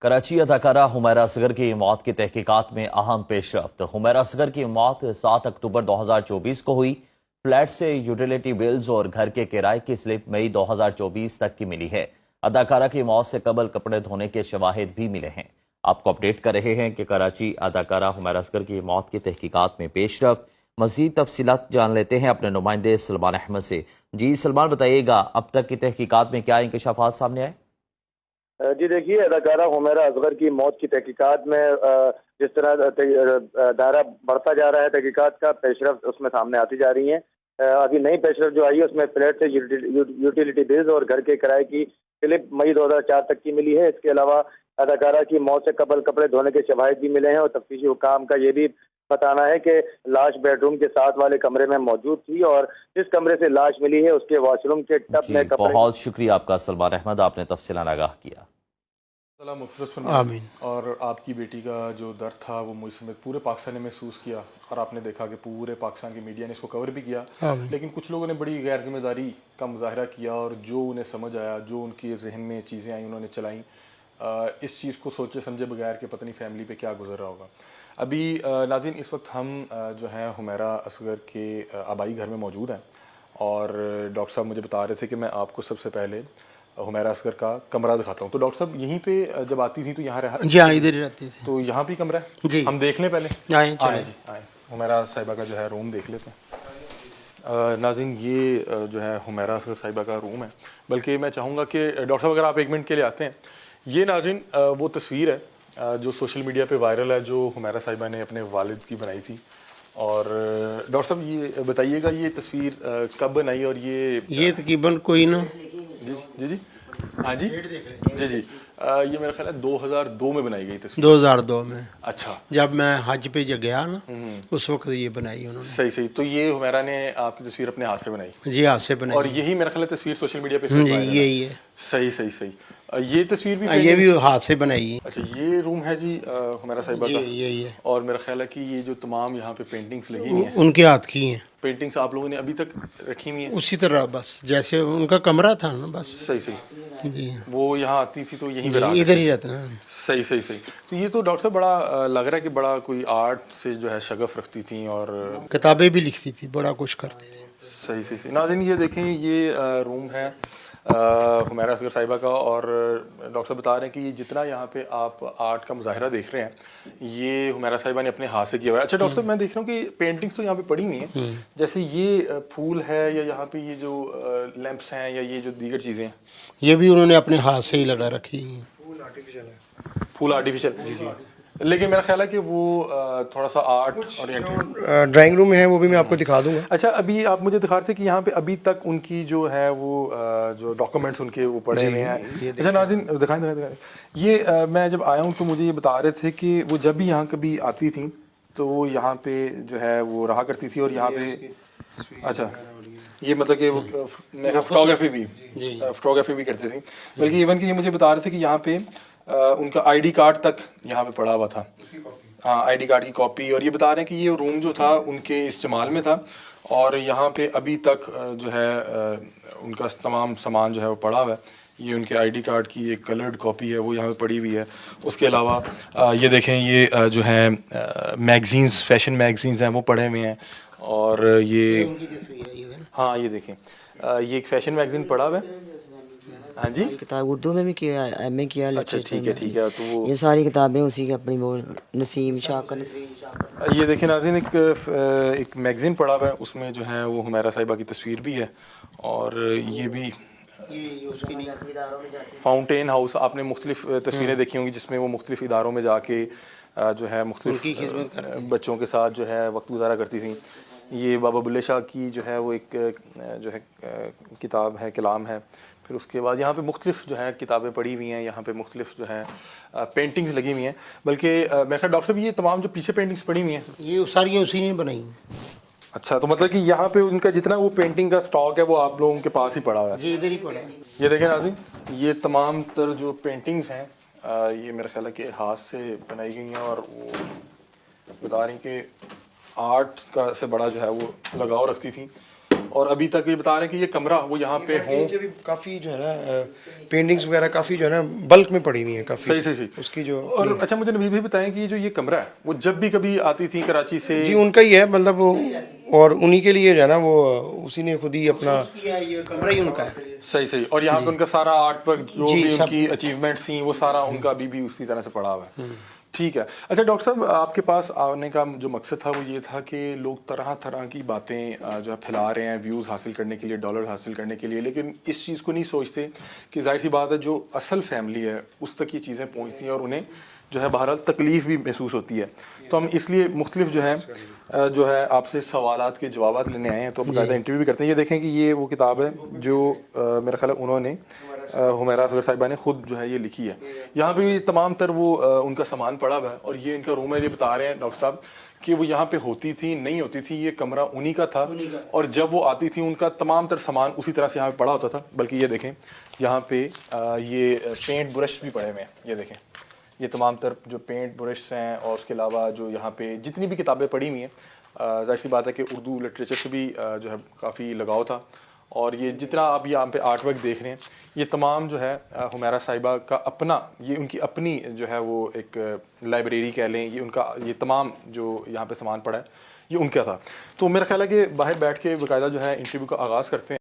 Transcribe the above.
कराची अदाकारा हुमैरा असगर की मौत की तहकीकात में अहम पेशरफ्त। हुमैरा असगर की मौत 7 अक्टूबर 2024 को हुई। फ्लैट से यूटिलिटी बिल्स और घर के किराए की स्लिप मई 2024 तक की मिली है। अदाकारा की मौत से कबल कपड़े धोने के शवाहिद भी मिले हैं। आपको अपडेट कर रहे हैं कि कराची अदाकारा हुमैरा असगर की मौत की तहकीकात में पेशरफ्त। मजीद तफसीलात जान लेते हैं अपने नुमाइंदे सलमान अहमद से। जी सलमान, बताइएगा अब तक की तहकीकात में क्या इंकशाफात सामने आए? जी देखिए, अदाकारा हुमैरा असगर की मौत की तहकीकात में जिस तरह दायरा बढ़ता जा रहा है तहकीकात का, पेशरफ्त उसमें सामने आती जा रही है। अभी नई पेशरफ्त जो आई है उसमें फ्लैट से यूटिलिटी बिल्स और घर के किराए की स्लिप मई 2004 तक की मिली है। इसके अलावा अदाकारा की मौत से कबल कपड़े धोने के शवाहिद भी मिले हैं और तफ्तीशी हुकाम का ये भी बताना है कि लाश बेडरूम के साथ वाले कमरे में मौजूद थी और जिस कमरे से लाश मिली है उसके वॉशरूम के टब में कपड़े। बहुत शुक्रिया आपका सलमान अहमद, आपने तफसीलान आगाह किया। आमीन। और आपकी बेटी का जो दर्द था वो मुझ समेत पूरे पाकिस्तान ने महसूस किया और आपने देखा कि पूरे पाकिस्तान की मीडिया ने इसको कवर भी किया, लेकिन कुछ लोगों ने बड़ी गैर जिम्मेदारी का मुजाहरा किया और जो उन्हें समझ आया, जो उनके जहन में चीज़ें आई उन्होंने चलाई। इस चीज़ को सोचे समझे बगैर कि पता नहीं फैमिली पे क्या गुजर रहा होगा। अभी नाज़रीन, इस वक्त हम जो है हुमैरा असगर के आबाई घर में मौजूद हैं और डॉक्टर साहब मुझे बता रहे थे कि मैं आपको सबसे पहले हुमैरा असगर का कमरा दिखाता हूँ। तो डॉक्टर साहब यहीं पे जब आती थी तो यहाँ रहा? जी हाँ, इधर ही रहती थी। तो यहाँ भी कमरा है जी, हम देख लें पहले? आए जी आए, हुमैरा साहिबा का जो है रूम देख लेते हैं। नाज़रीन, ये जो है हुमैरा असगर साहिबा का रूम है। बल्कि मैं चाहूँगा कि डॉक्टर साहब अगर आप एक मिनट के लिए आते हैं। ये नाज़रीन वो तस्वीर है जो सोशल मीडिया पे वायरल है, जो हुमैरा साहिबा ने अपने वालिद की बनाई थी। और डॉक्टर साहब ये बताइएगा ये तस्वीर कब बनाई और ये तकरीबन कोई ना जी हाँ जी जी ये मेरा ख्याल है 2002 में बनाई गई तस्वीर। 2002 में। अच्छा, जब मैं हज पे गया ना उस वक्त ये बनाई उन्होंने। सही। तो ये हुमैरा ने आपकी तस्वीर अपने हाथ से बनाई? जी, हाथ से बनाई। और यही मेरा ख्याल है तस्वीर सोशल मीडिया पे यही है। सही। ये तस्वीर भी ये भी हाथ से बनाई है। अच्छा, ये रूम है जी हुमैरा साहिबा का? यही है। और मेरा ख्याल है कि ये जो तमाम यहाँ पे पेंटिंग्स लगी हुई हैं उनके हाथ की हैं। पेंटिंग्स आप लोगों ने अभी तक रखी हुई हैं? उसी तरह बस जैसे उनका कमरा था ना, बस। सही जी, वो यहाँ आती थी तो यहीं पे इधर ही रहता है। सही। तो ये तो डॉक्टर साहब बड़ा लग रहा है कि बड़ा कोई आर्ट से जो है शगफ रखती थी और किताबें भी लिखती थी, बड़ा कुछ करती थी। सही। नाज़रीन, ये देखें, ये रूम है हुमैरा असगर साहिबा का और डॉक्टर साहब बता रहे हैं कि जितना यहाँ पे आप आर्ट का मुजाहरा देख रहे हैं ये हुमैरा साहिबा ने अपने हाथ से किया हुआ है। अच्छा डॉक्टर साहब, मैं देख रहा हूँ कि पेंटिंग्स तो यहाँ पे पड़ी हुई हैं, जैसे ये फूल है या यहाँ पे ये जो लैंप्स हैं या ये जो दीगर चीज़ें हैं, ये भी उन्होंने अपने हाथ से ही लगा रखी हैं। फूल आर्टिफिशियल जी, लेकिन मेरा ख्याल है कि वो थोड़ा सा आर्ट ओरिएंटेड ड्राइंग रूम है, वो भी मैं आपको दिखा दूंगा। अच्छा, अभी आप मुझे दिखा रहे थे कि यहाँ पे अभी तक उनकी जो है वो जो डॉक्यूमेंट्स उनके वो पड़े हुए हैं। अच्छा नाज़रीन, दिखाएं। ये मैं जब आया हूँ तो मुझे ये बता रहे थे कि वो जब भी यहाँ कभी आती थी तो वो यहाँ पे जो है वो रहा करती थी और यहाँ पे अच्छा ये मतलब कि वो फोटोग्राफी भी करती थी। बल्कि इवन कि ये मुझे बता रहे थे कि यहाँ पे उनका आईडी कार्ड तक यहाँ पे पड़ा हुआ था। हाँ, आईडी कार्ड की कॉपी। और ये बता रहे हैं कि ये रूम जो था उनके इस्तेमाल में था और यहाँ पे अभी तक जो है उनका तमाम सामान जो है वो पड़ा हुआ है। ये उनके आईडी कार्ड की एक कलर्ड कॉपी है वो यहाँ पे पड़ी हुई है। उसके अलावा ये देखें, ये जो है मैगज़ीन्स, फैशन मैगज़ीन्स हैं वो पड़े हुए हैं। और ये हाँ, ये देखें, ये एक फैशन मैगज़ीन पड़ा हुआ है। हाँ जी, किताब उर्दू में भी किया, एमए किया। अच्छा, ठीक है। तो वो ये सारी किताबें उसी की अपनी, वो नसीम शाकर नसरीन। ये देखिए नाज़रीन, एक मैगज़ीन पड़ा हुआ है, उसमें जो है वो हुमैरा साहिबा की तस्वीर भी है। और ये भी फाउंटेन हाउस, आपने मुख्तलिफ तस्वीरें देखी होंगी जिसमें वो मुख्तलिफ इदारों में जाके जो है मुख्तलिफ बच्चों के साथ जो है वक्त गुजारा करती थी। ये बाबा बुल्ले शाह की जो है वो एक जो है किताब है, कलाम है। फिर उसके बाद यहाँ पे मुख्तलिफ जो है किताबें पड़ी हुई हैं, यहाँ पे मुख्तलिफ जो है पेंटिंग्स लगी हुई हैं। बल्कि मैं ख्याल डॉक्टर साहब ये तमाम जो पीछे पेंटिंग्स पड़ी हुई हैं ये सारी उसी ने बनाई। अच्छा, तो मतलब कि यहाँ पे उनका जितना वो पेंटिंग का स्टॉक है वो आप लोगों के पास ही पड़ा हुआ है? जी, इधर ही पड़ा है। ये देखें नाज़रीन, ये तमाम तर जो पेंटिंग्स हैं ये मेरा ख्याल है कि हाथ से बनाई गई हैं और वो बता रही कि आर्ट का से बड़ा जो है वो लगाव रखती थी। और अभी तक ये बता रहे हैं कि ये कमरा वो यहाँ पे हो। नीचे भी काफ़ी जो है ना पेंटिंग्स वगैरह काफ़ी जो है ना बल्क में पड़ी हुई है काफ़ी। सही उसकी जो और अच्छा मुझे नवीद भाई बताएं कि जो ये कमरा है वो जब भी कभी आती थी कराची से। जी उनका ही है, मतलब वो, और उन्हीं के लिए जो है ना वो उसी ने खुद ही अपना ये कमरा ही उनका है। सही और यहाँ पे उनका सारा आर्ट वर्क जो जी, भी सब। उनकी अचीवमेंट्स थी वो सारा उनका अभी भी उसी तरह से पड़ा हुआ है। ठीक है। अच्छा डॉक्टर साहब, आपके पास आने का जो मकसद था वो ये था कि लोग तरह तरह की बातें जो है फैला रहे हैं व्यूज़ हासिल करने के लिए, डॉलर हासिल करने के लिए, लेकिन इस चीज़ को नहीं सोचते कि जाहिर सी बात है जो असल फैमिली है उस तक ये चीज़ें पहुँचती हैं और उन्हें जो है बहरहाल तकलीफ़ भी महसूस होती है। तो हम इसलिए मुख्तलिफ जो है आपसे सवालात के जवाब लेने आए हैं, तो बाकायदा इंटरव्यू भी करते हैं। ये देखें कि ये वो किताब है जो मेरा ख्याल है उन्होंने हुमैरा असगर साहिबा ने खुद जो है ये लिखी है। यहाँ पे तमाम तर वो उनका सामान पड़ा हुआ है और ये इनका रूम है। ये बता रहे हैं डॉक्टर साहब कि वो यहाँ पे होती थी नहीं होती थी, ये कमरा उन्हीं का था और जब वो आती थी उनका तमाम तर सामान उसी तरह से यहाँ पे पड़ा होता था। बल्कि ये देखें यहाँ पे ये पेंट ब्रश भी पड़े हुए हैं। ये देखें ये तमाम तर जो पेंट ब्रश हैं और उसके अलावा जो यहाँ पे जितनी भी किताबें पढ़ी हुई हैं, जाहिर सी बात है कि उर्दू लिटरेचर से भी जो है काफ़ी लगाव था। और ये जितना आप यहाँ पे आर्ट वर्क देख रहे हैं ये तमाम जो है हुमैरा साहिबा का अपना, ये उनकी अपनी जो है वो एक लाइब्रेरी कह लें, ये उनका ये तमाम जो यहाँ पे सामान पड़ा है ये उनका था। तो मेरा ख्याल है कि बाहर बैठ के बाकायदा जो है इंटरव्यू का आगाज़ करते हैं।